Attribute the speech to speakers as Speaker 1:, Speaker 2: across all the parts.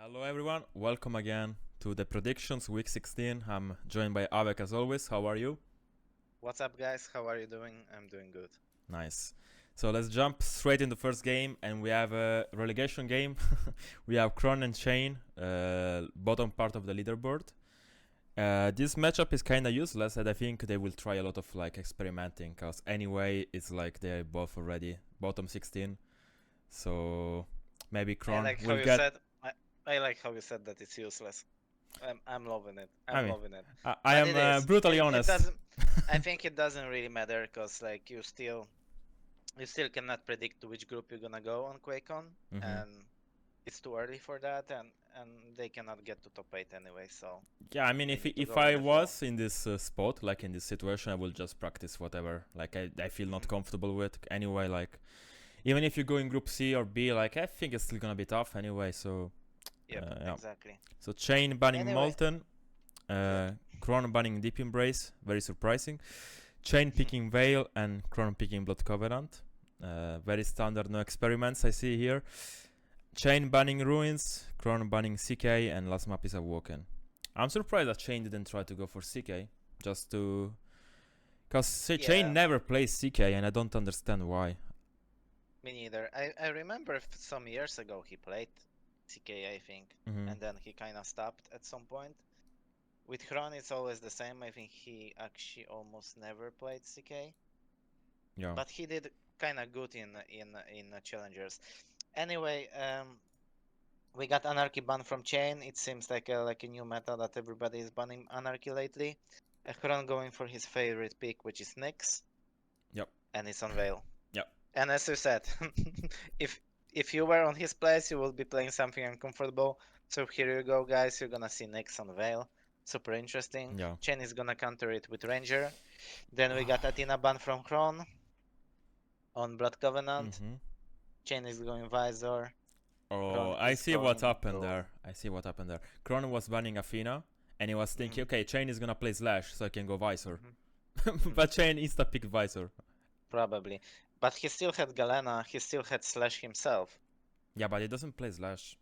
Speaker 1: Hello everyone, welcome again to the predictions week 16. I'm joined by Avek as always. How are you?
Speaker 2: What's up, guys? How are you doing? I'm doing good.
Speaker 1: Nice. So let's jump straight in the first game, and we have a relegation game. We have Kron and Chain, bottom part of the leaderboard. This matchup is kind of useless, and I think they will try a lot of like experimenting, because anyway, it's like they're both already bottom 16. So maybe
Speaker 2: I
Speaker 1: Kron
Speaker 2: like how
Speaker 1: will
Speaker 2: you
Speaker 1: get.
Speaker 2: said. I like how you said that it's useless. I'm loving it.
Speaker 1: I
Speaker 2: I'm
Speaker 1: mean,
Speaker 2: loving it.
Speaker 1: I
Speaker 2: But it
Speaker 1: am
Speaker 2: is.
Speaker 1: brutally
Speaker 2: It
Speaker 1: honest.
Speaker 2: doesn't. I think it doesn't really matter because like you still cannot predict which group you're gonna go on QuakeCon,
Speaker 1: Mhm.
Speaker 2: and it's too early for that, and they cannot get to top 8 anyway. So
Speaker 1: Yeah, I mean,
Speaker 2: they need to
Speaker 1: if
Speaker 2: go with
Speaker 1: I
Speaker 2: the flow.
Speaker 1: was in this spot, like in this situation, I will just practice whatever. Like I feel not
Speaker 2: Mhm.
Speaker 1: comfortable with anyway. Like even if you go in group C or B, like I think it's still gonna be tough anyway. So
Speaker 2: Yep.
Speaker 1: yeah.
Speaker 2: Exactly.
Speaker 1: So Chain banning
Speaker 2: Anyway.
Speaker 1: Molten,
Speaker 2: Yep.
Speaker 1: Kron banning Deep Embrace, very surprising. Chain picking Veil and Kron picking Blood Covenant. Very standard, no experiments I see here. Chain banning Ruins, Kron banning CK, and last map is Awoken. I'm surprised that Chain didn't try to go for CK, just to... Because Chain
Speaker 2: Yeah.
Speaker 1: never plays CK, and I don't understand why.
Speaker 2: Me neither. I remember some years ago he played CK, I think,
Speaker 1: Mm-hmm.
Speaker 2: and then he kind of stopped at some point. With Hron, it's always the same. I think he actually almost never played CK,
Speaker 1: Yeah.
Speaker 2: but he did kind of good in challengers. Anyway, we got Anarchy ban from Chain. It seems like a new meta that everybody is banning Anarchy lately. Hron going for his favorite pick, which is Nyx.
Speaker 1: Yep.
Speaker 2: And it's on Veil.
Speaker 1: Yep.
Speaker 2: And as you said, if if you were on his place, you will be playing something uncomfortable. So here you go, guys. You're gonna see Nyx on Veil. Super interesting.
Speaker 1: Yeah.
Speaker 2: Chen is gonna counter it with Ranger. Then we got Athena ban from Kron on Blood Covenant.
Speaker 1: Mm-hmm.
Speaker 2: Chen is going Visor.
Speaker 1: Oh,
Speaker 2: Kron
Speaker 1: I
Speaker 2: is
Speaker 1: see what
Speaker 2: going
Speaker 1: happened
Speaker 2: to
Speaker 1: there. I see what happened there. Kron was banning Athena, and he was thinking,
Speaker 2: Mhm,
Speaker 1: okay, Chain is gonna play Slash, so I can go Visor.
Speaker 2: mhm, mhm,
Speaker 1: But Chain insta-picked Visor.
Speaker 2: probably. But he still had Galena. He still had Slash himself.
Speaker 1: Yeah, but he doesn't play Slash.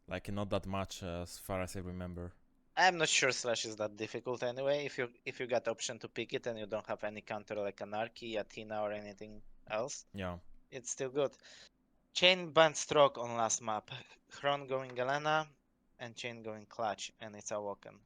Speaker 1: Like, not that much, as far as I remember.
Speaker 2: I'm not sure Slash is that difficult anyway. If you got option to pick it and you don't have any counter like Anarchy, Athena, or anything else,
Speaker 1: Yeah.
Speaker 2: it's still good. Chain banned Stroke on last map. Hron going Galena and Chain going Clutch, and it's Awoken.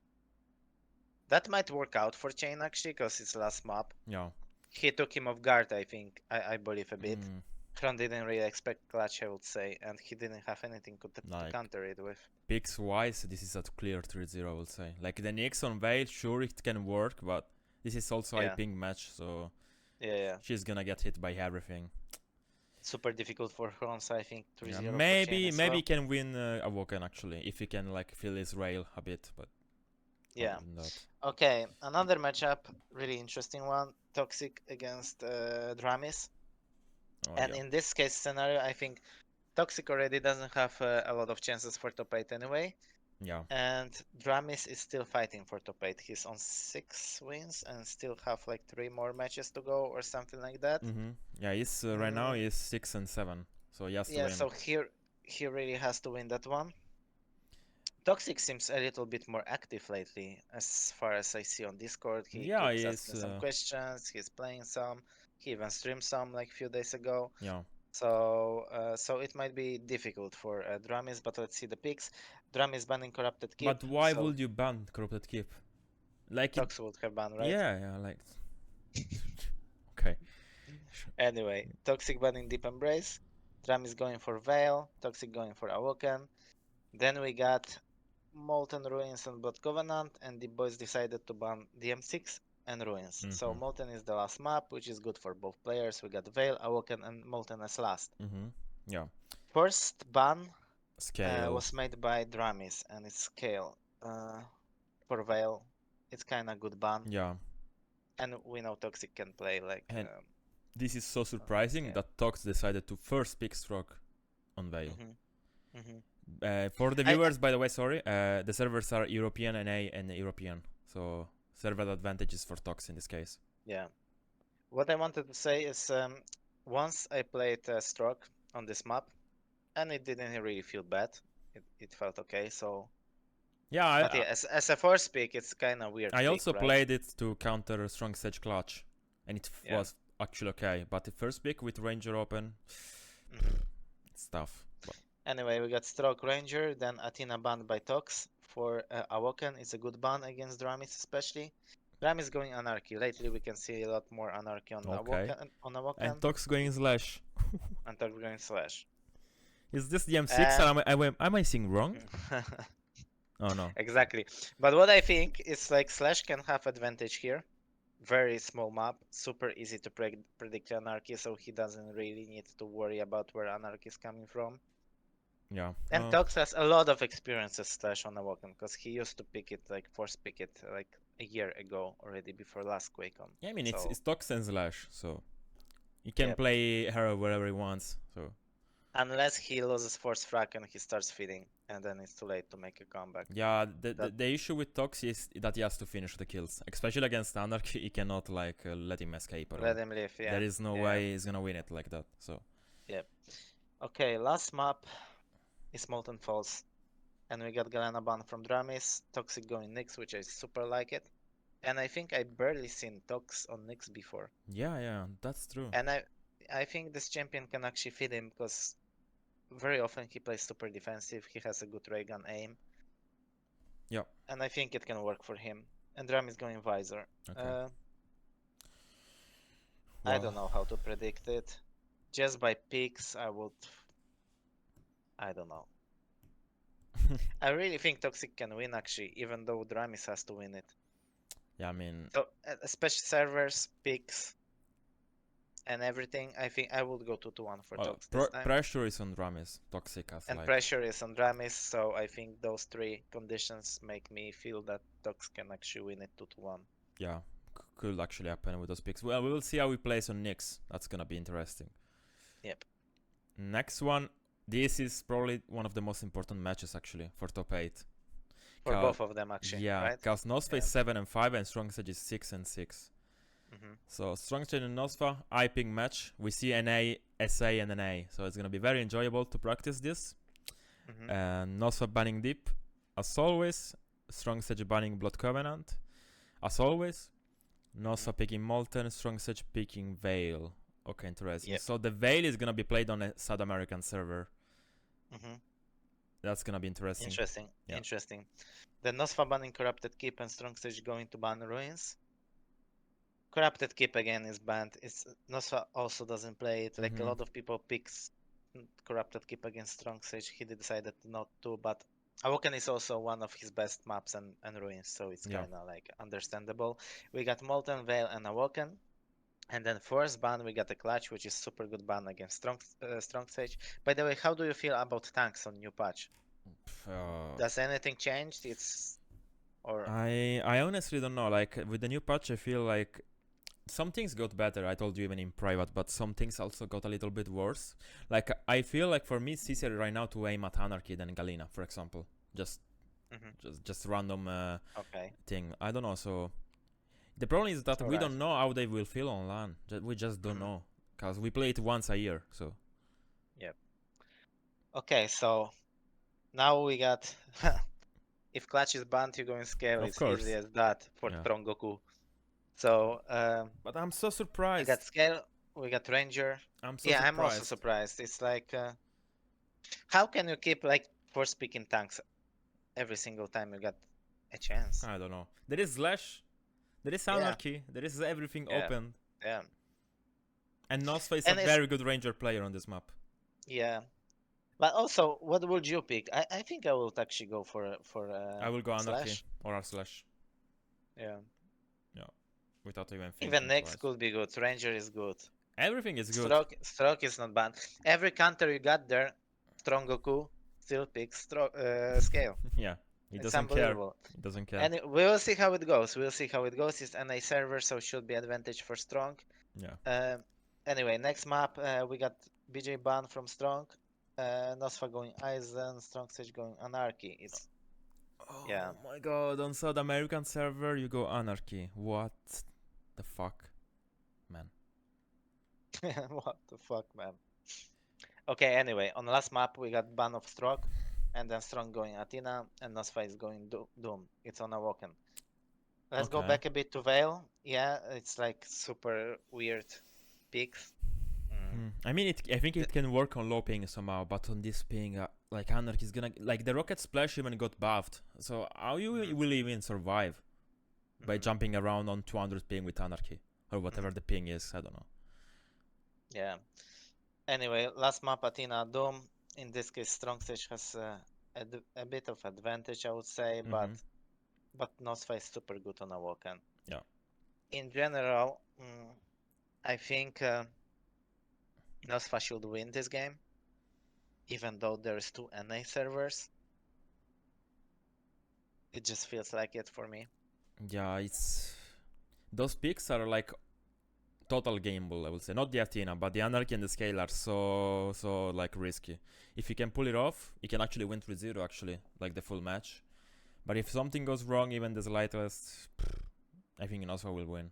Speaker 2: That might work out for Chain actually, because it's last map.
Speaker 1: Yeah.
Speaker 2: He took him off guard, I think. I believe a bit.
Speaker 1: Mm,
Speaker 2: Hron didn't really expect Clutch, I would say, and he didn't have anything to
Speaker 1: like,
Speaker 2: counter it with.
Speaker 1: picks wise, this is a clear 3-0, I would say. Like, the Nyx on Veil, sure, it can work, but this is also a
Speaker 2: Yeah,
Speaker 1: ping match, so
Speaker 2: yeah.
Speaker 1: she's gonna get hit by everything.
Speaker 2: Super difficult for Hron, so I think
Speaker 1: Yeah,
Speaker 2: 3-0 for Chain
Speaker 1: maybe
Speaker 2: as
Speaker 1: maybe he
Speaker 2: well.
Speaker 1: can win Awoken actually, if he can like fill his rail a bit, but other
Speaker 2: Yeah.
Speaker 1: than that.
Speaker 2: Okay, another matchup, really interesting one. Toxic against Dramis.
Speaker 1: Oh
Speaker 2: And
Speaker 1: yeah.
Speaker 2: in this case scenario, I think Toxic already doesn't have a lot of chances for top 8 anyway.
Speaker 1: Yeah.
Speaker 2: And Dramis is still fighting for top 8. He's on 6 wins and still have like 3 more matches to go or something like that.
Speaker 1: Mm-hmm. Yeah, he's right now
Speaker 2: Mm,
Speaker 1: he's 6 and 7, so he has to
Speaker 2: yeah,
Speaker 1: win.
Speaker 2: so here he really has to win that one. Toxic seems a little bit more active lately, as far as I see on Discord. He
Speaker 1: Yeah,
Speaker 2: keeps
Speaker 1: he's
Speaker 2: asking some questions. He's playing some. He even streamed some like a few days ago.
Speaker 1: yeah.
Speaker 2: So it might be difficult for Dramis, but let's see the picks. Dramis banning Corrupted
Speaker 1: But
Speaker 2: Keep,
Speaker 1: why
Speaker 2: so
Speaker 1: would you ban Corrupted Keep? Like it.
Speaker 2: Tox would have ban, right?
Speaker 1: Yeah, like. Okay.
Speaker 2: Anyway, Toxic banning Deep Embrace. Dramis going for Veil. Toxic going for Awoken. Then we got Molten Ruins and Blood Covenant, and the boys decided to ban DM6 and Ruins. So
Speaker 1: Mm-hmm.
Speaker 2: Molten is the last map, which is good for both players. We got Veil, Awoken, and Molten as last.
Speaker 1: Mm-hmm. Yeah.
Speaker 2: First ban
Speaker 1: Scale.
Speaker 2: was made by Dramis, and it's Scale. For Veil, it's kind of good ban,
Speaker 1: Yeah.
Speaker 2: and we know Toxic can play like.
Speaker 1: And this is so surprising
Speaker 2: Yeah.
Speaker 1: that Tox decided to first pick Stroke on Veil. For the
Speaker 2: I
Speaker 1: viewers, by the way, sorry, the servers are European NA and European, so server advantages for Tox in this case.
Speaker 2: Yeah. What I wanted to say is, once I played Stroke on this map, and it didn't really feel bad. it felt okay. So,
Speaker 1: Yeah,
Speaker 2: but yeah, as a first pick, it's kind of weird
Speaker 1: I
Speaker 2: pick,
Speaker 1: also
Speaker 2: right?
Speaker 1: played it to counter strong sage clutch, and it
Speaker 2: Yeah.
Speaker 1: was actually okay. But the first pick with Ranger open,
Speaker 2: Mhm.
Speaker 1: it's tough. But
Speaker 2: Anyway, we got Stroke Ranger, then Athena banned by Tox for Awoken. It's a good ban against dramis, especially. Dramis going Anarchy. Lately, we can see a lot more Anarchy on
Speaker 1: okay.
Speaker 2: Awoken,
Speaker 1: And Tox going slash.
Speaker 2: and Tox going Slash.
Speaker 1: Is this the M6?
Speaker 2: And
Speaker 1: Am I seeing wrong? Oh no.
Speaker 2: exactly. But what I think is like Slash can have advantage here. Very small map, super easy to predict Anarchy, so he doesn't really need to worry about where Anarchy is coming from.
Speaker 1: Yeah.
Speaker 2: And Tox has a lot of experience as Slash on Awoken, because he used to pick it, like force pick it, like a year ago already before last QuakeCon.
Speaker 1: Yeah, I mean
Speaker 2: So
Speaker 1: it's Tox and slash, so he can
Speaker 2: yeah,
Speaker 1: play her wherever he wants. So
Speaker 2: unless he loses force frag and he starts feeding, and then it's too late to make a comeback.
Speaker 1: yeah,
Speaker 2: That
Speaker 1: the issue with Tox is that he has to finish the kills, especially against Anarchy. He cannot like let him escape at all.
Speaker 2: let him live. Yeah,
Speaker 1: There is no
Speaker 2: yeah,
Speaker 1: way he's gonna win it like that. So
Speaker 2: yeah. Okay, last map is Molten Falls. And we got Galena ban from Dramis, Toxic going Nyx, which I super like it. And I think I barely seen Tox on Nyx before.
Speaker 1: yeah, that's true.
Speaker 2: And I think this champion can actually feed him because very often he plays super defensive. He has a good ray gun aim.
Speaker 1: Yep.
Speaker 2: And I think it can work for him. And Dramis going Visor.
Speaker 1: Okay.
Speaker 2: I don't know how to predict it. Just by picks, I don't know. I really think Toxic can win actually, even though Dramis has to win it.
Speaker 1: Yeah, I mean,
Speaker 2: So, especially servers, picks, and everything, I think I would go 2-1 for Tox this time.
Speaker 1: pressure is on Dramis. Toxic has
Speaker 2: And
Speaker 1: like
Speaker 2: pressure is on Dramis, so I think those three conditions make me feel that Tox can actually win it 2-1.
Speaker 1: yeah, could actually happen with those picks. Well, we will see how he plays on Nyx. That's gonna be interesting.
Speaker 2: Yep.
Speaker 1: Next one. This is probably one of the most important matches actually for top 8.
Speaker 2: For both of them actually,
Speaker 1: Yeah,
Speaker 2: right?
Speaker 1: because nosfa is 7 and 5 and strongsage is 6 and 6.
Speaker 2: Mm-hmm.
Speaker 1: So strongsage and nosfa, eye ping match. We see NA, SA and NA. So it's gonna be very enjoyable to practice this.
Speaker 2: Mm-hmm.
Speaker 1: And nosfa banning deep, as always. Strongsage banning blood covenant, as always. Nosfa picking molten, strongsage picking veil. Okay, interesting.
Speaker 2: Yep.
Speaker 1: So the veil is gonna be played on a South American server.
Speaker 2: Mm-hmm.
Speaker 1: That's gonna be interesting.
Speaker 2: Interesting. The Nosfa banning Corrupted Keep and Strongsage going to ban Ruins. Corrupted Keep again is banned. Nosfa also doesn't play it. Like a lot of people picks Corrupted Keep against Strongsage. He decided not to, but Awoken is also one of his best maps and Ruins, so it's kind of like understandable. We got Molten Veil and Awoken. And then first ban, we got a Clutch, which is super good ban against Strongsage. By the way, how do you feel about tanks on new patch? Does anything change?
Speaker 1: I honestly don't know. Like with the new patch, I feel like some things got better. I told you even in private, but some things also got a little bit worse. Like I feel like for me, it's easier right now to aim at Anarchy than Galena, for example. Just random thing. I don't know. So the problem is that we don't know how they will feel on LAN. We just don't know because we play it once a year. So
Speaker 2: yep. Okay, so now we got. If Clutch is banned, you go in scale. It's easy as that for Strong Goku. So,
Speaker 1: but I'm so surprised.
Speaker 2: We got scale, we got Ranger.
Speaker 1: I'm surprised.
Speaker 2: I'm also surprised. It's like, how can you keep like force picking tanks every single time you got a chance?
Speaker 1: I don't know. There is Slash, there is Anarchy, there is everything open.
Speaker 2: Yeah.
Speaker 1: And nosfa is a very good Ranger player on this map.
Speaker 2: Yeah. But also, what would you pick? I think I will actually go for
Speaker 1: I will go Anarchy
Speaker 2: Slash.
Speaker 1: or Slash.
Speaker 2: Yeah.
Speaker 1: Without even thinking.
Speaker 2: Even next could be good. Ranger is good.
Speaker 1: Everything is good.
Speaker 2: Stroke is not bad. Every counter you got there, Strong Goku still picks scale.
Speaker 1: Yeah, he doesn't care. He doesn't care.
Speaker 2: And we will see how it goes. It's NA server, so should be advantage for Strong.
Speaker 1: Yeah.
Speaker 2: Anyway, next map we got BJ ban from Strong. Nosfa going Aizen, Strongsage going Anarchy. It's
Speaker 1: Oh my god, on South American server you go Anarchy. What the fuck? Man.
Speaker 2: What the fuck, man? Okay, anyway, on the last map we got ban of Stroke. and then Strong going Athena, and nosfa is going Doom. It's on Awoken. Let's go
Speaker 1: Okay.
Speaker 2: back a bit to Veil. Yeah, it's like super weird picks.
Speaker 1: I mean, I think it can work on low ping somehow, but on this ping, like Anarchy is gonna like the rocket splash even got buffed. So how you will even survive by jumping around on 200 ping with Anarchy or whatever the ping is? I don't know.
Speaker 2: Yeah. Anyway, last map Athena Doom. In this case, strongsage has a bit of advantage, I would say, but nosfa is super good on Awoken.
Speaker 1: Yeah.
Speaker 2: In general, I think nosfa should win this game, even though there's 2 NA servers. It just feels like it for me.
Speaker 1: Yeah, it's those picks are like total gamble, I would say. Not the Athena, but the Anarchy and the Scale are so like risky. If you can pull it off, you can actually win 3-0 actually, like the full match. But if something goes wrong, even the slightest, I think Nosfa will win.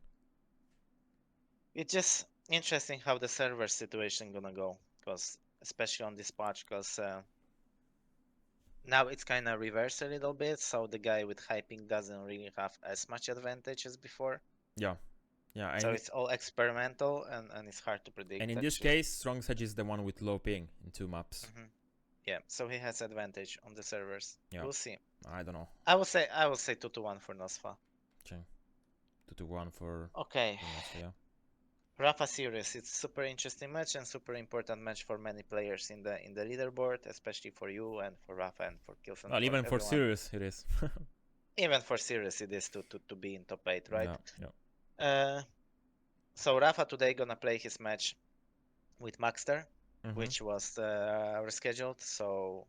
Speaker 2: It's just interesting how the server situation gonna go, because especially on this patch, because now it's kind of reversed a little bit, so the guy with high ping doesn't really have as much advantage as before.
Speaker 1: Yeah.
Speaker 2: So it's all experimental and it's hard to predict.
Speaker 1: And in this case, strongsage is the one with low ping in 2 maps.
Speaker 2: Yeah, so he has advantage on the servers.
Speaker 1: Yeah.
Speaker 2: We'll see.
Speaker 1: I don't know.
Speaker 2: I will say 2-1 for nosfa.
Speaker 1: Okay. 2-1 for
Speaker 2: Okay.
Speaker 1: Nosfa, yeah.
Speaker 2: Rapha series, it's super interesting match and super important match for many players in the leaderboard, especially for you and for Rapha and for Kills and
Speaker 1: well,
Speaker 2: for
Speaker 1: even
Speaker 2: everyone.
Speaker 1: for serious it is.
Speaker 2: Even for serious it is to be in top 8, right?
Speaker 1: Yeah.
Speaker 2: So Rapha today gonna play his match with Maxter, which was rescheduled. So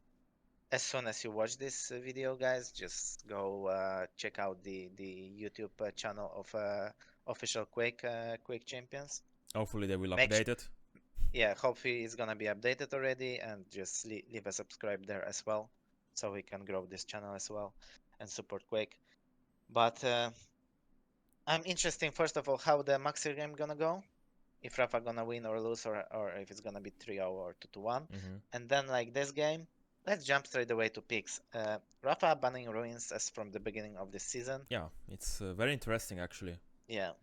Speaker 2: as soon as you watch this video, guys, just go check out the YouTube channel of official Quake champions.
Speaker 1: Hopefully they will update it.
Speaker 2: Yeah, hopefully it's gonna be updated already, and just leave a subscribe there as well, so we can grow this channel as well and support Quake. But I'm interested first of all how the maxter game gonna go, if Rapha gonna win or lose, or if it's gonna be 3-0 or 2-1. And then like this game, let's jump straight away to picks. Rapha banning ruins as from the beginning of this season.
Speaker 1: Yeah, it's very interesting actually.
Speaker 2: Yeah.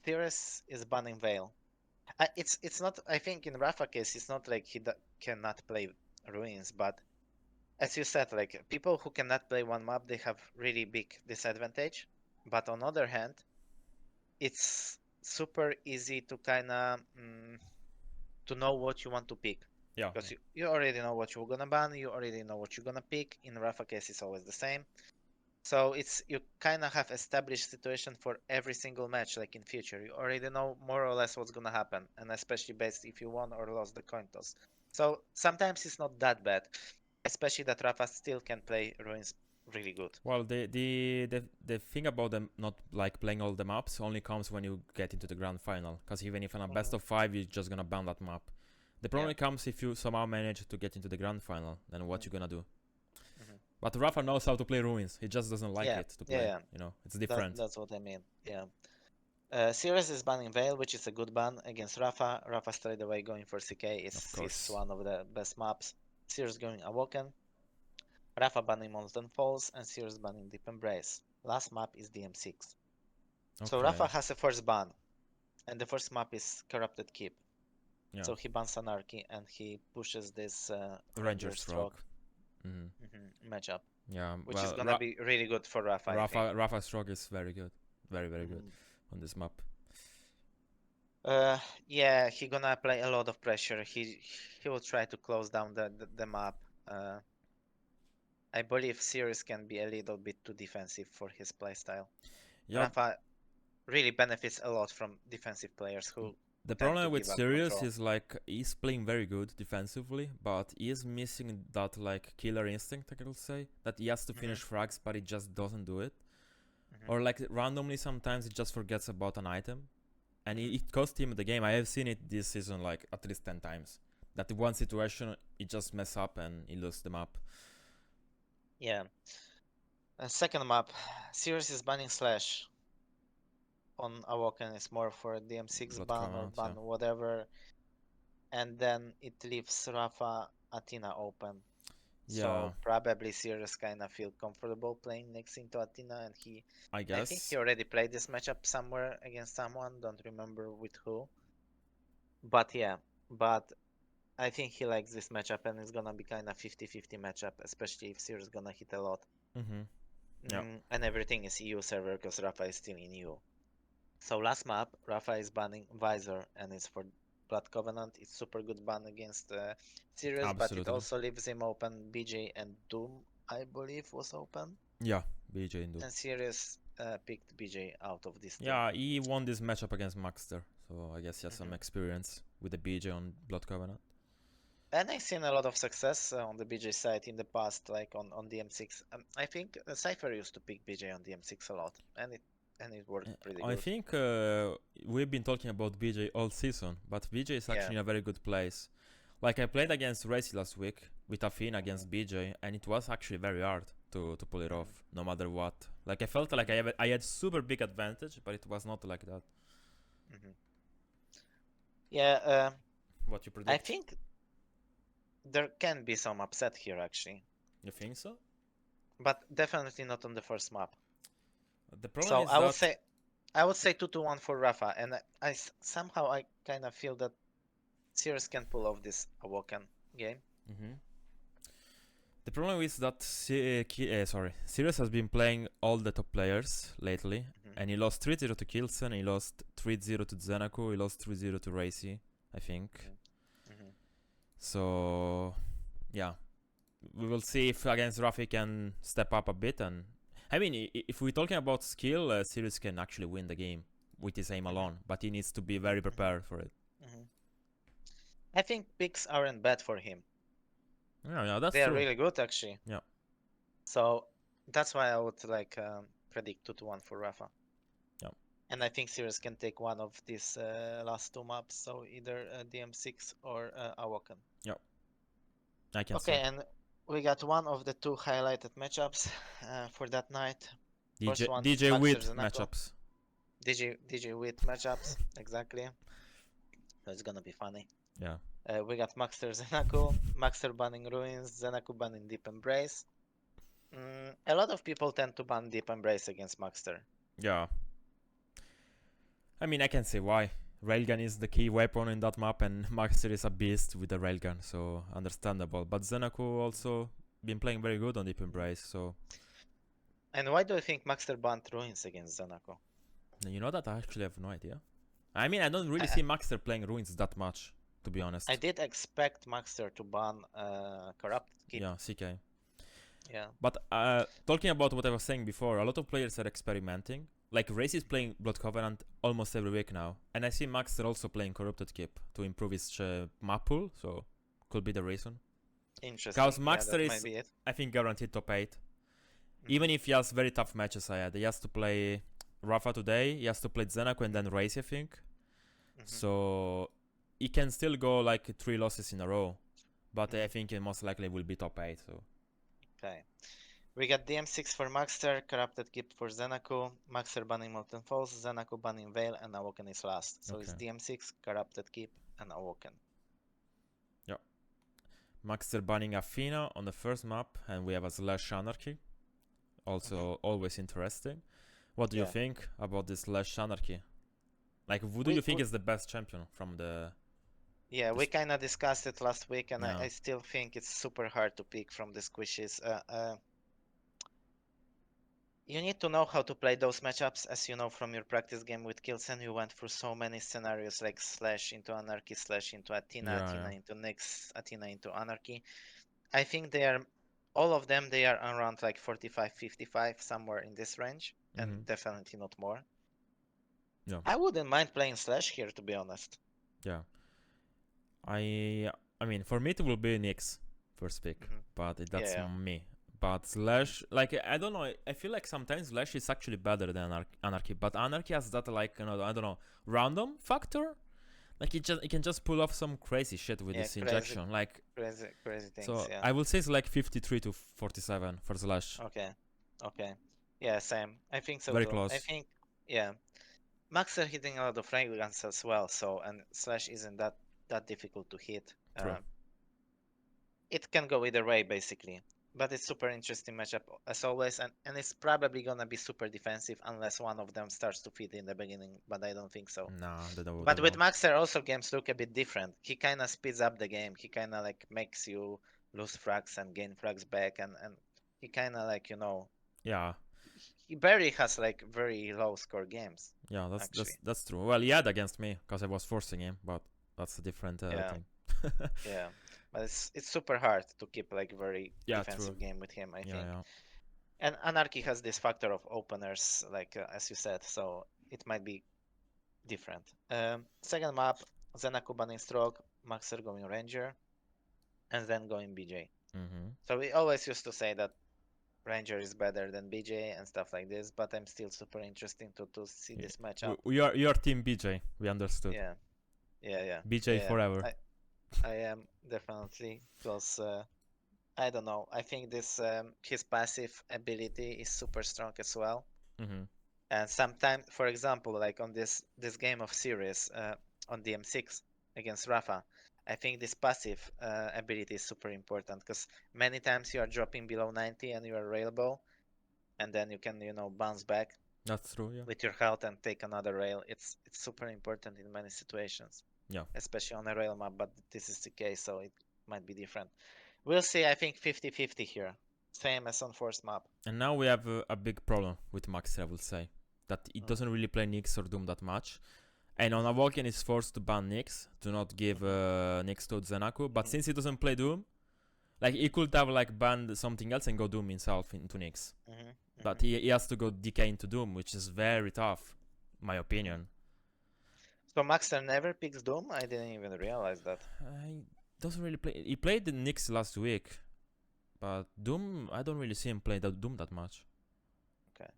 Speaker 2: Theorist is banning Veil. It's not. I think in Rapha case, it's not like he cannot play ruins, but as you said, like people who cannot play one map, they have really big disadvantage. But on other hand, it's super easy to kind of to know what you want to pick.
Speaker 1: Yeah.
Speaker 2: Because you already know what you're gonna ban, you already know what you're gonna pick. In Rapha case, it's always the same. So you kind of have established situation for every single match, like in future. You already know more or less what's gonna happen, and especially based if you won or lost the coin toss. So sometimes it's not that bad, especially that Rafa still can play ruins really good.
Speaker 1: Well, the thing about them not like playing all the maps only comes when you get into the grand final. Because even if on a best of 5, you're just gonna ban that map. The problem comes if you somehow manage to get into the grand final. Then what you gonna do? But Rafa knows how to play ruins. He just doesn't like it to play. You know, it's different.
Speaker 2: That's what I mean. Yeah. Sirius is banning Veil, which is a good ban against Rafa. Rafa straight away going for CK is one of the best maps. Sirius going Awoken. Rafa banning Molten Falls and Sirius banning Deep Embrace. Last map is DM6. So Rafa has a first ban, and the first map is Corrupted Keep.
Speaker 1: Yeah.
Speaker 2: So he bans Anarchy and he pushes this
Speaker 1: Ranger Stroke
Speaker 2: matchup.
Speaker 1: Yeah,
Speaker 2: which is gonna be really good for Rafa.
Speaker 1: Rafa Stroke is very good, very good on this map.
Speaker 2: Yeah, he gonna apply a lot of pressure. He will try to close down the map. I believe Sirius can be a little bit too defensive for his playstyle. Rafa really benefits a lot from defensive players who.
Speaker 1: The problem with Sirius is like he's playing very good defensively, but he is missing that like killer instinct, I could say, that he has to finish frags, but he just doesn't do it. Or like randomly sometimes he just forgets about an item, and it cost him the game. I have seen it this season like at least 10 times. That one situation he just mess up and he loses the map.
Speaker 2: Yeah. Second map, Sirius is banning Slash. On Awoken is more for DM6 ban or ban whatever, and then it leaves Rafa Athena open.
Speaker 1: Yeah,
Speaker 2: So probably Sirius kind of feel comfortable playing next into Athena, and
Speaker 1: I
Speaker 2: I think he
Speaker 1: guess.
Speaker 2: already played this matchup somewhere against someone, don't remember with who. But yeah, but I think he likes this matchup, and it's gonna be kind of 50-50 matchup, especially if Sirius gonna hit a lot.
Speaker 1: Mm-hmm. Yeah,
Speaker 2: And everything is EU server because Rapha is still in EU. So last map, Rapha is banning Visor, and it's for Blood Covenant. It's super good ban against Sirius, but it
Speaker 1: absolutely.
Speaker 2: also leaves him open. BJ and Doom, I believe, was open,
Speaker 1: Yeah, BJ Indu.
Speaker 2: and Sirius picked BJ out of these two.
Speaker 1: Yeah, he won this matchup against Maxter, so I guess he has some
Speaker 2: Mhm.
Speaker 1: experience with the BJ on Blood Covenant.
Speaker 2: And I've seen a lot of success on the BJ side in the past, like on DM6. I think Cypher used to pick BJ on DM6 a lot, and it worked pretty
Speaker 1: I
Speaker 2: good.
Speaker 1: think we've been talking about BJ all season, but BJ is
Speaker 2: Yeah.
Speaker 1: actually in a very good place. Like I played against Racy last week with Athena against BJ, and it was actually very hard to pull it off, no matter what. Like I felt like I had super big advantage, but it was not like that.
Speaker 2: hmm Yeah,
Speaker 1: What you
Speaker 2: I
Speaker 1: predict?
Speaker 2: think there can be some upset here actually,
Speaker 1: You think so?
Speaker 2: but definitely not on the first map.
Speaker 1: The problem
Speaker 2: So
Speaker 1: is that.
Speaker 2: I would say 2-1 for Rafa, and somehow I kind of feel that Sirius can pull off this Awoken game.
Speaker 1: Mhm. The problem is that Sirius has been playing all the top players lately,
Speaker 2: hmm
Speaker 1: and he lost 3-0 to Kilson, he lost 3-0 to Zenaku, he lost 3-0 to Racy, I think.
Speaker 2: hmm
Speaker 1: So, yeah, we will see if against Rafi can step up a bit. And I mean, if we're talking about skill, Sirius can actually win the game with his aim
Speaker 2: hmm
Speaker 1: alone, but he needs to be very prepared for it.
Speaker 2: hmm I think picks aren't bad for him.
Speaker 1: Yeah, that's
Speaker 2: They are
Speaker 1: true.
Speaker 2: really good actually.
Speaker 1: Yeah,
Speaker 2: So that's why I would like predict 2-1 for Rafa.
Speaker 1: yeah,
Speaker 2: And I think Sirius can take one of these last two maps, so either DM6 or Awoken.
Speaker 1: yeah, I can
Speaker 2: Okay,
Speaker 1: see.
Speaker 2: and we got one of the two highlighted matchups for that night. First one,
Speaker 1: DJ
Speaker 2: Maxter
Speaker 1: with
Speaker 2: Zenaku.
Speaker 1: matchups.
Speaker 2: DJ with matchups, exactly. So it's gonna be funny.
Speaker 1: Yeah.
Speaker 2: We got Maxter Zenaku, Maxter banning Ruins, Zenaku banning Deep Embrace. A lot of people tend to ban Deep Embrace against Maxter.
Speaker 1: Yeah. I mean, I can see why. Railgun is the key weapon in that map, and Maxter is a beast with the railgun, so understandable. But Zenaku also been playing very good on Deep Embrace, so
Speaker 2: And why do you think Maxter banned Ruins against Zenaku?
Speaker 1: you know that I actually have no idea. I mean, I don't really
Speaker 2: I,
Speaker 1: see Maxter playing Ruins that much, to be honest.
Speaker 2: I did expect Maxter to ban Corrupted Keep.
Speaker 1: Yeah, CK.
Speaker 2: Yeah.
Speaker 1: But talking about what I was saying before, a lot of players are experimenting. Like Race is playing Blood Covenant almost every week now, and I see Maxter also playing Corrupted Keep to improve his map pool, so could be the reason.
Speaker 2: Interesting.
Speaker 1: Because
Speaker 2: Yeah,
Speaker 1: Maxter
Speaker 2: that might
Speaker 1: is,
Speaker 2: be it.
Speaker 1: I think, guaranteed top 8.
Speaker 2: Mhm.
Speaker 1: Even if he has very tough matches ahead. He has to play Rapha today, he has to play Zenaku and then Race, I think.
Speaker 2: Mhm.
Speaker 1: So he can still go like 3 losses in a row. But I
Speaker 2: Mhm.
Speaker 1: think he most likely will be top 8. So
Speaker 2: Okay. We got DM6 for Maxter, Corrupted Keep for Zenaku, Maxter banning Molten Falls, Zenaku banning Veil, and Awoken is last. So it's
Speaker 1: okay.
Speaker 2: DM6, Corrupted Keep, and Awoken.
Speaker 1: Yeah. Maxter banning Athena on the first map, and we have a Slash Anarchy. Also always interesting. What do you
Speaker 2: Yeah.
Speaker 1: think about this Slash Anarchy? Like, who do
Speaker 2: We,
Speaker 1: you think
Speaker 2: we
Speaker 1: is the best champion from the...
Speaker 2: yeah, we
Speaker 1: this?
Speaker 2: kind of discussed it last week, and
Speaker 1: Yeah.
Speaker 2: I still think it's super hard to pick from the squishes. You need to know how to play those matchups, as you know from your practice game with Kilsen. You went through so many scenarios like Slash into Anarchy, Slash into Athena,
Speaker 1: Yeah,
Speaker 2: Athena
Speaker 1: yeah.
Speaker 2: into Nyx, Athena into Anarchy. I think they are, all of them, they are around like 45, 55, somewhere in this range, and
Speaker 1: Mm-hmm.
Speaker 2: definitely not more.
Speaker 1: Yeah.
Speaker 2: I wouldn't mind playing Slash here, to be honest.
Speaker 1: Yeah. I mean, for me it will be Nyx first pick,
Speaker 2: hmm
Speaker 1: but
Speaker 2: Yeah,
Speaker 1: that's
Speaker 2: yeah.
Speaker 1: me. But Slash, like, I don't know. I feel like sometimes Slash is actually better than Anarchy, but Anarchy has that, like, you know, I don't know, random factor. Like it can just pull off some crazy shit with
Speaker 2: Yeah,
Speaker 1: this injection. Like,
Speaker 2: crazy things,
Speaker 1: so
Speaker 2: yeah.
Speaker 1: I will say it's like 53 to 47 for Slash.
Speaker 2: Okay, okay. Yeah, same. I think so
Speaker 1: Very
Speaker 2: too. I
Speaker 1: close.
Speaker 2: think, yeah. Max are hitting a lot of range guns as well, so, and Slash isn't that difficult to hit.
Speaker 1: True.
Speaker 2: it can go either way basically. But it's super interesting matchup as always, and it's probably gonna be super defensive unless one of them starts to feed in the beginning, but I don't think so.
Speaker 1: Nah, they
Speaker 2: But with
Speaker 1: won't.
Speaker 2: Maxter also games look a bit different. He kinda speeds up the game. He kinda like makes you lose frags and gain frags back, and he kinda like, you know,
Speaker 1: Yeah,
Speaker 2: he barely has like very low score games
Speaker 1: yeah,
Speaker 2: actually.
Speaker 1: that's true. Well, he had against me because I was forcing him, but that's a different
Speaker 2: Yeah,
Speaker 1: thing.
Speaker 2: yeah. But it's super hard to keep like very
Speaker 1: Yeah, true.
Speaker 2: defensive game with him, I
Speaker 1: Yeah,
Speaker 2: think.
Speaker 1: yeah.
Speaker 2: And Anarchy has this factor of openers, like as you said, so it might be different. Second map, Zenaku banning Stroke, Maxer going Ranger, and then going BJ.
Speaker 1: Mm-hmm.
Speaker 2: So we always used to say that Ranger is better than BJ and stuff like this, but I'm still super interested to see
Speaker 1: Yeah.
Speaker 2: this matchup.
Speaker 1: We are team BJ. We understood.
Speaker 2: Yeah, yeah.
Speaker 1: BJ forever.
Speaker 2: I am definitely because I don't know. I think this his passive ability is super strong as well.
Speaker 1: Mm-hmm.
Speaker 2: And sometimes, for example, like on this game of series on DM6 against Rapha, I think this passive ability is super important because many times you are dropping below 90 and you are railable, and then you can bounce back
Speaker 1: That's true. Yeah.
Speaker 2: with your health and take another rail. It's super important in many situations,
Speaker 1: Yeah.
Speaker 2: especially on a rail map. But this is the case, so it might be different. We'll see. I think 50-50 here, same as on Force map.
Speaker 1: And now we have a big problem with Max, I will say. That it doesn't really play Nyx or Doom that much. And on Awoken is forced to ban Nyx, to not give Nyx to Zenaku. But since he doesn't play Doom, like he could have like banned something else and go Doom himself into Nyx. But he has to go DK into Doom, which is very tough, my opinion.
Speaker 2: So Maxter never picks Doom? I didn't even realize that.
Speaker 1: He doesn't really play. He played the Nyx last week. But Doom, I don't really see him play Doom that much.
Speaker 2: Okay.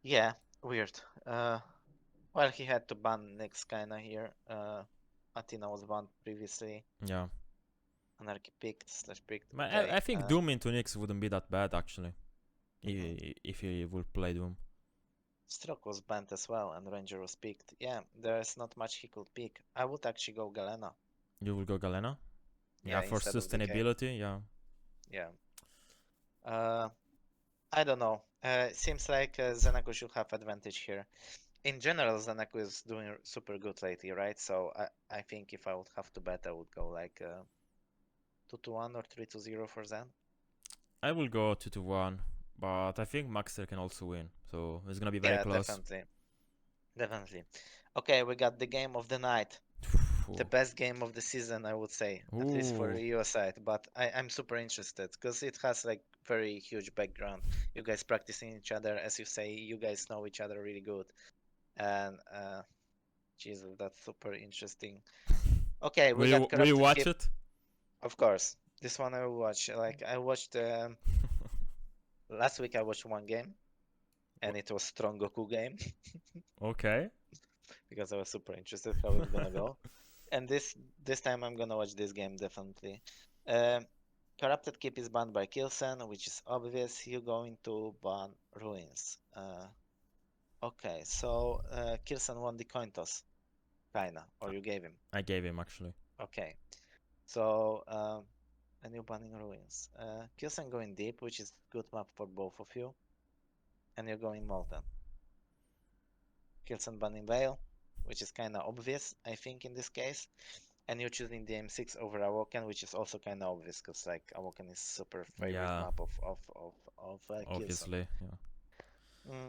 Speaker 2: Yeah, weird. Well, he had to ban Nyx kinda here. Athena was banned previously.
Speaker 1: Yeah.
Speaker 2: Anarchy picked / picked.
Speaker 1: I think Doom into Nyx wouldn't be that bad actually. If he would play Doom.
Speaker 2: Stroke was banned as well, and Ranger was picked. Yeah, there's not much he could pick. I would actually go Galena.
Speaker 1: You will go Galena?
Speaker 2: Yeah,
Speaker 1: For
Speaker 2: instead of DK.
Speaker 1: sustainability, yeah.
Speaker 2: Yeah. I don't know. Seems like Zenaku should have advantage here. In general, Zenaku is doing super good lately, right? So I think if I would have to bet, I would go like 2-1 or 3-0 for Zen.
Speaker 1: I will go 2-1, but I think Maxter can also win, so it's gonna be very close.
Speaker 2: Definitely. Okay, we got the game of the night. The best game of the season, I would say, at least for your side. But I'm super interested because it has like very huge background. You guys practicing each other, as you say, you guys know each other really good. And Jesus, that's super interesting. Okay, we got
Speaker 1: will you watch it?
Speaker 2: Of course, this one I will watch. Like I watched last week, I watched one game, and it was Strong Goku game.
Speaker 1: Okay.
Speaker 2: Because I was super interested how it's gonna go. And this time I'm gonna watch this game definitely. Corrupted Keep is banned by Kilsen, which is obvious. You're going to ban Ruins. Okay, so Kilsen won the coin toss, kinda, or you gave him.
Speaker 1: I gave him actually.
Speaker 2: Okay, so and you're banning Ruins. Kilsen going deep, which is good map for both of you, and you're going Molten. Kilsen banning Veil, which is kind of obvious, I think, in this case. And you're choosing the M6 over Awoken, which is also kind of obvious, because like Awoken is super favorite map of
Speaker 1: obviously,
Speaker 2: Kilsen.
Speaker 1: Yeah.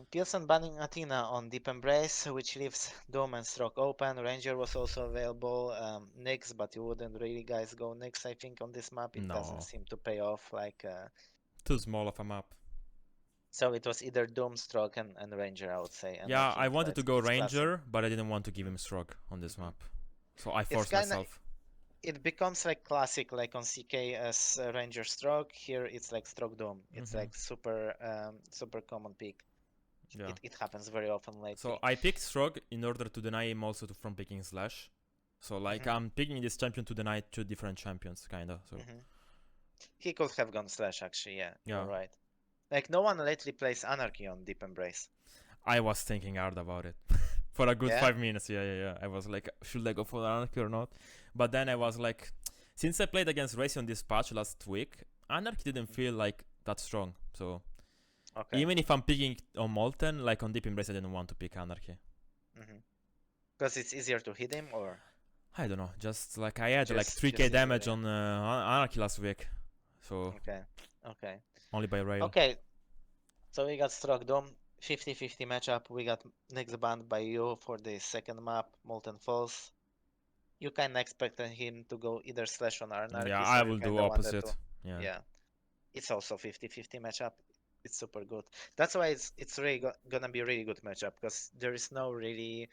Speaker 2: Kilsen banning Athena on Deep Embrace, which leaves Dome and Stroke open. Ranger was also available. Nyx, but you wouldn't really guys go Nyx, I think, on this map. It doesn't seem to pay off. Like
Speaker 1: too small of a map.
Speaker 2: So it was either Doom, Stroke, and Ranger, I would say. And
Speaker 1: yeah, I wanted to go Ranger, but I didn't want to give him Stroke on this map. So I forced myself.
Speaker 2: It becomes like classic, like on CK as Ranger Stroke. Here it's like Stroke Doom. It's like super common pick. Yeah. It happens very often lately.
Speaker 1: So I picked Stroke in order to deny him also from picking Slash. So like I'm picking this champion to deny two different champions, kinda. So
Speaker 2: he could have gone Slash actually. Yeah. You're right. Like no one lately plays Anarchy on Deep Embrace.
Speaker 1: I was thinking hard about it for a good 5 minutes. Yeah. I was like, should I go for Anarchy or not? But then I was like, since I played against Racy on this patch last week, Anarchy didn't feel like that strong. So
Speaker 2: Okay.
Speaker 1: even if I'm picking on Molten, like on Deep Embrace, I didn't want to pick Anarchy.
Speaker 2: Because it's easier to hit him, or
Speaker 1: I don't know, just like I had like
Speaker 2: Just
Speaker 1: 3k damage
Speaker 2: easier.
Speaker 1: on Anarchy last week. So
Speaker 2: Okay.
Speaker 1: only by rail.
Speaker 2: Okay. So we got Struck Dome, 50-50 matchup. We got next banned by you for the second map, Molten Falls. You kinda expected him to go either slash on Anarchy,
Speaker 1: Yeah,
Speaker 2: so
Speaker 1: I
Speaker 2: you
Speaker 1: will do
Speaker 2: kinda wanted
Speaker 1: opposite.
Speaker 2: to.
Speaker 1: Yeah.
Speaker 2: Yeah. It's also 50-50 matchup. It's super good. That's why it's really gonna be a really good matchup, because there is no really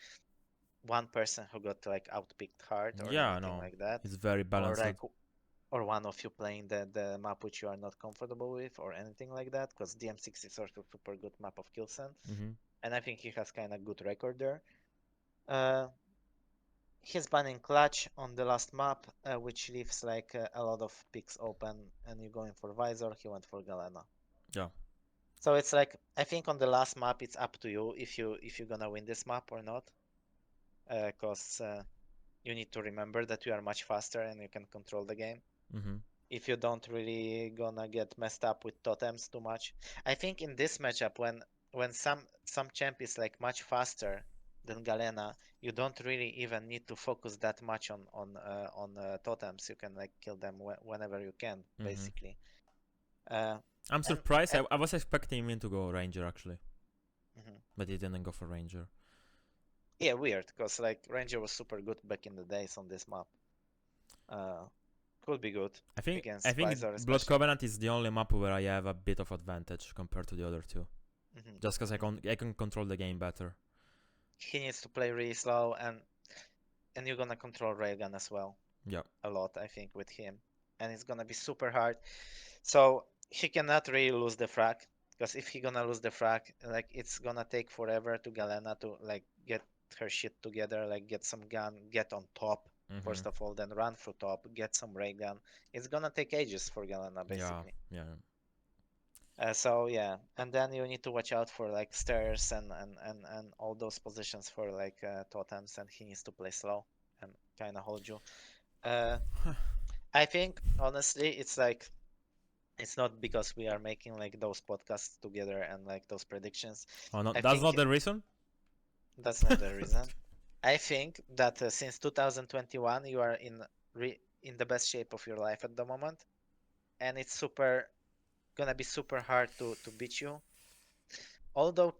Speaker 2: one person who got like outpicked hard or
Speaker 1: Yeah,
Speaker 2: anything
Speaker 1: no,
Speaker 2: like that.
Speaker 1: it's very
Speaker 2: Or
Speaker 1: balanced.
Speaker 2: like or one of you playing the map which you are not comfortable with or anything like that, because DM6 is also a super good map of Killsen, and I think he has kind of good record there. He's banning Clutch on the last map, which leaves like a lot of picks open, and you're going for Visor. He went for Galena.
Speaker 1: Yeah.
Speaker 2: So it's like, I think on the last map it's up to you if you're gonna win this map or not, because you need to remember that you are much faster and you can control the game. If you don't really gonna get messed up with totems too much. I think in this matchup, when some champ is like much faster than Galena, you don't really even need to focus that much on totems. You can like kill them whenever you can, basically.
Speaker 1: I'm surprised. I was expecting him to go Ranger actually, but he didn't go for Ranger.
Speaker 2: Yeah, weird, because like Ranger was super good back in the days on this map. Could be good.
Speaker 1: I think
Speaker 2: against
Speaker 1: Blood
Speaker 2: especially.
Speaker 1: Covenant is the only map where I have a bit of advantage compared to the other two. Just because I can control the game better.
Speaker 2: He needs to play really slow, and you're gonna control Railgun as well.
Speaker 1: Yeah.
Speaker 2: A lot, I think, with him, and it's gonna be super hard. So he cannot really lose the frag, because if he gonna lose the frag, like it's gonna take forever to Galena to like get her shit together, like get some gun, get on top first of all, then run through top, get some ray gun. It's gonna take ages for Galena, basically. So yeah, and then you need to watch out for like stairs and all those positions for like totems, and he needs to play slow and kind of hold you. I think honestly, it's like, it's not because we are making like those podcasts together and like those predictions.
Speaker 1: Oh no,
Speaker 2: I
Speaker 1: that's
Speaker 2: think
Speaker 1: not the reason.
Speaker 2: that's not the reason. I think that since 2021 you are in the best shape of your life at the moment, and it's gonna be super hard to beat you. Although,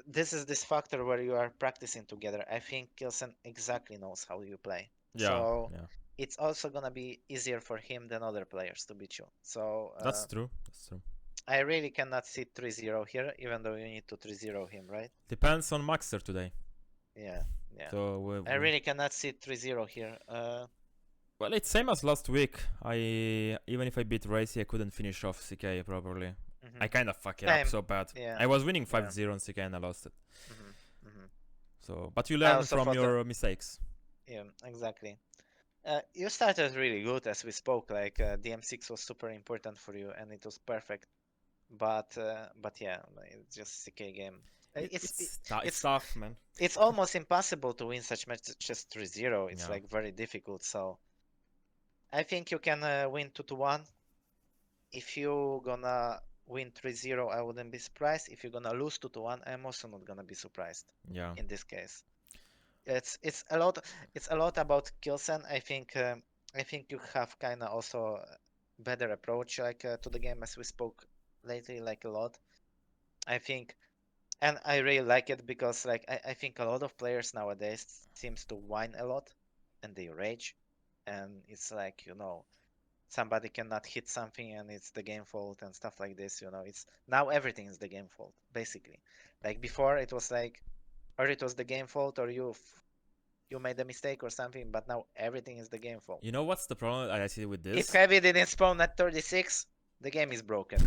Speaker 2: this is this factor where you are practicing together. I think Kilsen exactly knows how you play. So it's also gonna be easier for him than other players to beat you. So
Speaker 1: That's true.
Speaker 2: I really cannot see 3-0 here, even though you need to 3-0 him, right?
Speaker 1: Depends on maxter today.
Speaker 2: Yeah.
Speaker 1: So
Speaker 2: I really cannot see 3-0 here.
Speaker 1: Well, it's same as last week. Even if I beat Racy, I couldn't finish off CK properly. I kind of fuck it up so bad.
Speaker 2: Yeah.
Speaker 1: I was winning 5-0 on CK and I lost it. So, but you
Speaker 2: I
Speaker 1: learn
Speaker 2: also
Speaker 1: from
Speaker 2: thought
Speaker 1: your mistakes.
Speaker 2: Yeah, exactly. You started really good as we spoke. Like DM6 was super important for you, and it was perfect. But yeah, it's just CK game.
Speaker 1: It's tough, man.
Speaker 2: It's almost impossible to win such matches 3-0. It's like very difficult. So I think you can win 2-1. If you gonna win 3-0, I wouldn't be surprised. If you're gonna lose 2-1, I'm also not gonna be surprised.
Speaker 1: Yeah.
Speaker 2: In this case, it's a lot about Kilsen. I think you have kind of also better approach like to the game, as we spoke lately, like a lot. I think, and I really like it because like I think a lot of players nowadays seems to whine a lot and they rage, and it's like, somebody cannot hit something and it's the game fault and stuff like this. It's now everything is the game fault, basically. Like before it was like, or it was the game fault, or you made a mistake or something, but now everything is the game fault.
Speaker 1: You know what's the problem I see with this?
Speaker 2: If Heavy didn't spawn at 36, the game is broken,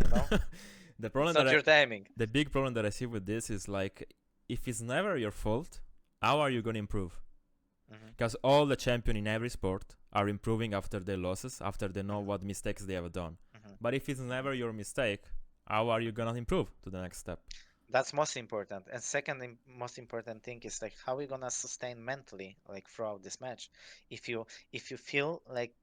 Speaker 1: The problem
Speaker 2: it's not your timing.
Speaker 1: The big problem that I see with this is like, if it's never your fault, how are you gonna improve? Because all the champions in every sport are improving after their losses, after they know what mistakes they have done. But if it's never your mistake, how are you gonna improve to the next step?
Speaker 2: That's most important. And second most important thing is like, how are we gonna sustain mentally like throughout this match? If you feel like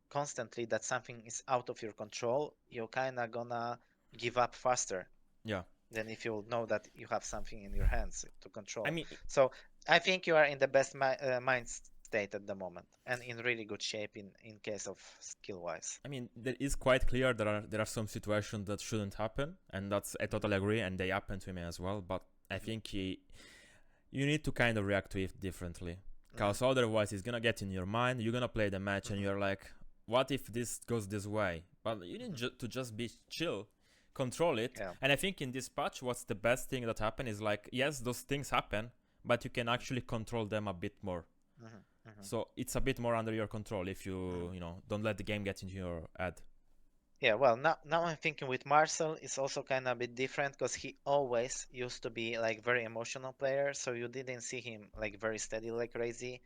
Speaker 2: constantly that something is out of your control, you're kind of gonna give up faster
Speaker 1: Yeah.
Speaker 2: than if you know that you have something in your hands to control.
Speaker 1: I mean,
Speaker 2: So I think you are in the best mind state at the moment, and in really good shape in case of skill wise.
Speaker 1: I mean, it is quite clear there are some situations that shouldn't happen, and I totally agree, and they happen to me as well. But I think you need to kind of react to it differently, because otherwise it's gonna get in your mind. You're gonna play the match, and you're like, "What if this goes this way?" But you need to just be chill, control it.
Speaker 2: Yeah.
Speaker 1: And I think in this patch, what's the best thing that happened is like, yes, those things happen, but you can actually control them a bit more. So it's a bit more under your control if you don't let the game get into your head.
Speaker 2: Yeah, well, now I'm thinking with Marcel, it's also kind of a bit different because he always used to be like very emotional player, so you didn't see him like very steady like crazy.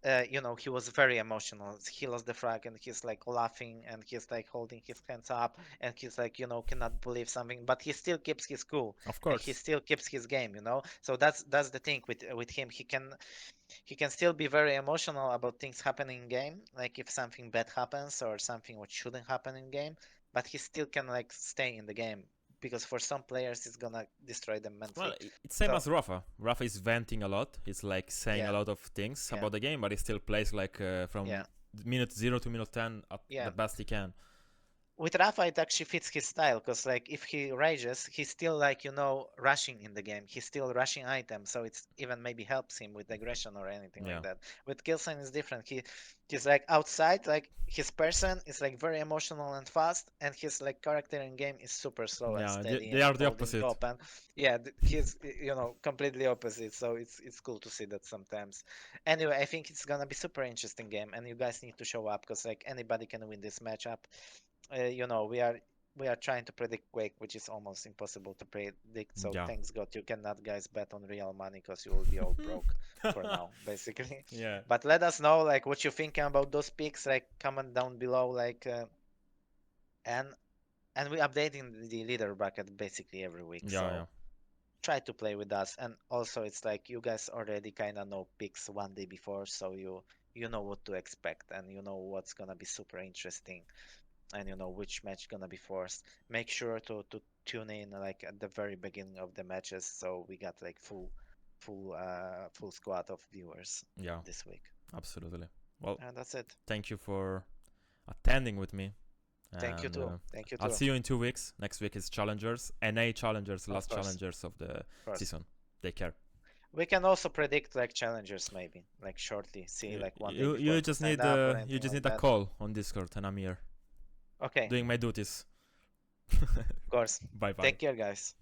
Speaker 2: He was very emotional. He lost the frag and he's like laughing and he's like holding his hands up and he's like, cannot believe something, but he still keeps his cool.
Speaker 1: Of course.
Speaker 2: And he still keeps his game, So that's the thing with him. He can still be very emotional about things happening in game, like if something bad happens or something which shouldn't happen in game, but he still can like stay in the game. Because for some players, it's gonna destroy them mentally.
Speaker 1: Well, it's same as Rapha. Rapha is venting a lot. He's like saying a lot of things about the game, but he still plays like from minute 0 to minute 10 at the best he can.
Speaker 2: With Rapha, it actually fits his style, because like if he rages, he's still like rushing in the game. He's still rushing items, so it's even maybe helps him with aggression or anything like that. With Killsign is different. He's like outside, like his person is like very emotional and fast, and his like character in game is super slow and steady.
Speaker 1: They are the opposite.
Speaker 2: He's completely opposite. So it's cool to see that sometimes. Anyway, I think it's gonna be super interesting game, and you guys need to show up because like anybody can win this matchup. We are trying to predict Quake, which is almost impossible to predict. So thanks God you cannot guys bet on real money because you will be all broke for now, basically.
Speaker 1: Yeah.
Speaker 2: But let us know like what you're thinking about those picks. Like comment down below, like and we're updating the leader bracket basically every week. So try to play with us. And also it's like you guys already kind of know picks one day before, so you know what to expect and you know what's gonna be super interesting. And which match gonna be forced. Make sure to tune in like at the very beginning of the matches, so we got like full squad of viewers this week.
Speaker 1: Absolutely. Well,
Speaker 2: that's it.
Speaker 1: Thank you for attending with me.
Speaker 2: Thank you too.
Speaker 1: I'll see you in 2 weeks. Next week is Challengers, NA Challengers, last Challengers of the season. Take care.
Speaker 2: We can also predict like Challengers maybe, like shortly. See like one day
Speaker 1: you just need a call on Discord and I'm here.
Speaker 2: Okay.
Speaker 1: Doing my duties.
Speaker 2: Of course.
Speaker 1: Bye bye.
Speaker 2: Take care, guys.